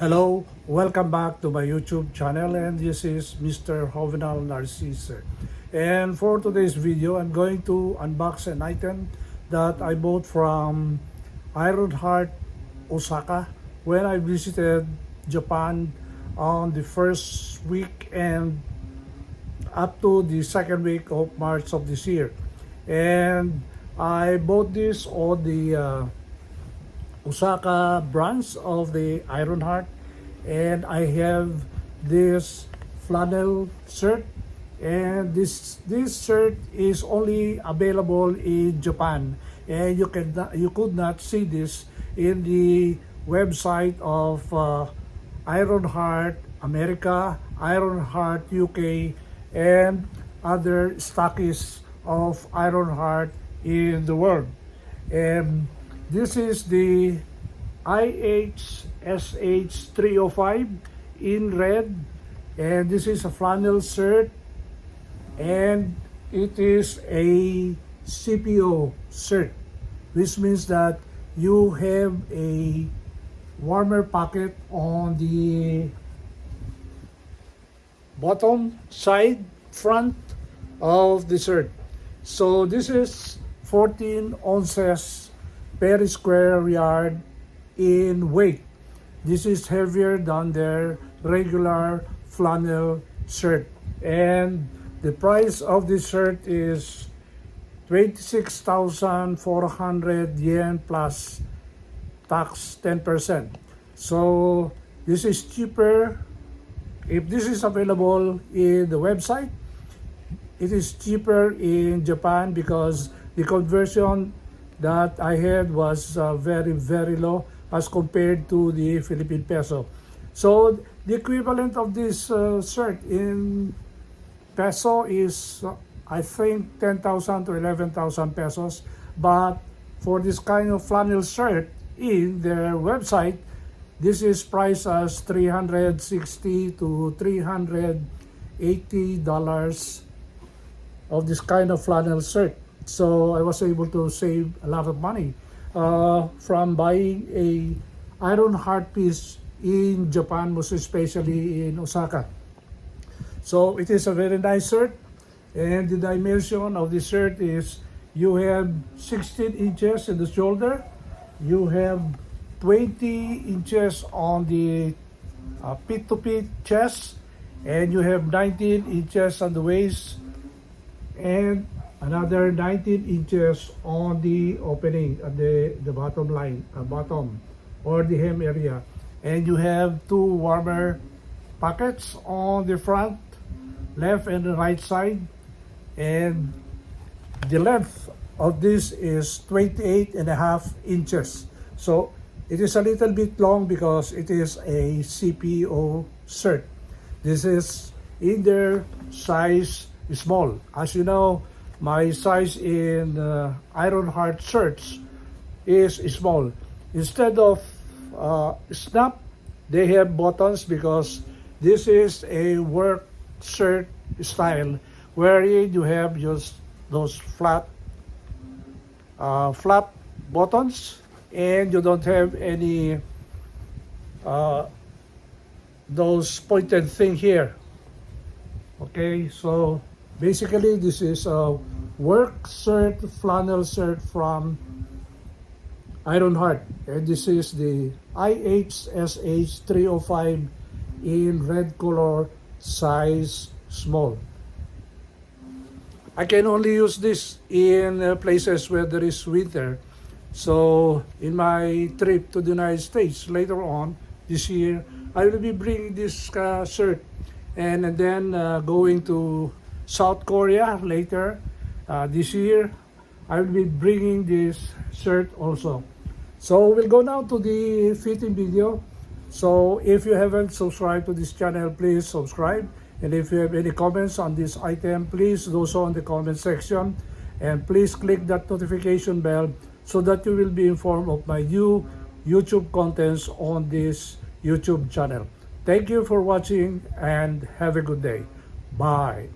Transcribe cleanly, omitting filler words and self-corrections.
Hello, welcome back to my YouTube channel, and this is Mr. Jovenal Narciso. And for today's video, I'm going to unbox an item that I bought from Ironheart, Osaka, when I visited Japan on the first week and up to the second week of March of this year. And I bought this on the Osaka branch of the Ironheart, and I have this flannel shirt, and this shirt is only available in Japan, and you could not see this in the website of Ironheart America, Ironheart UK, and other stockists of Ironheart in the world. And this is the IHSH 305 in red, and this is a flannel shirt, and it is a CPO shirt, which means that you have a warmer pocket on the bottom side front of the shirt. So this is 14 ounces per square yard in weight. This is heavier than their regular flannel shirt, and the price of this shirt is 26,400 yen plus tax 10%. So this is cheaper. If this is available in the website, it is cheaper in Japan because the conversion that I had was very low as compared to the Philippine peso. So the equivalent of this shirt in peso is I think 10,000 to 11,000 pesos. But for this kind of flannel shirt in their website, this is priced as $360 to $380 of this kind of flannel shirt. So I was able to save a lot of money from buying a Ironheart piece in Japan, most especially in Osaka. So it is a very nice shirt, and the dimension of the shirt is you have 16 inches in the shoulder, you have 20 inches on the pit-to-pit chest, and you have 19 inches on the waist, and another 19 inches on the opening at the bottom line, bottom or the hem area. And you have two warmer pockets on the front, left and the right side. And the length of this is 28.5 inches. So it is a little bit long because it is a CPO shirt. This is in their size small. As you know, my size in Ironheart shirts is small. Instead of snap, they have buttons because this is a work shirt style wherein you have just those flat flap buttons, and you don't have any those pointed thing here. Okay, so basically, this is a work shirt, flannel shirt from Ironheart, and this is the IHSH 305 in red color, size small. I can only use this in places where there is winter. So in my trip to the United States later on this year, I will be bringing this shirt, and then going to South Korea later this year, I will be bringing this shirt also. So we'll go now to the fitting video. So if you haven't subscribed to this channel, please subscribe. And if you have any comments on this item, please do so in the comment section. And please click that notification bell so that you will be informed of my new YouTube contents on this YouTube channel. Thank you for watching and have a good day. Bye.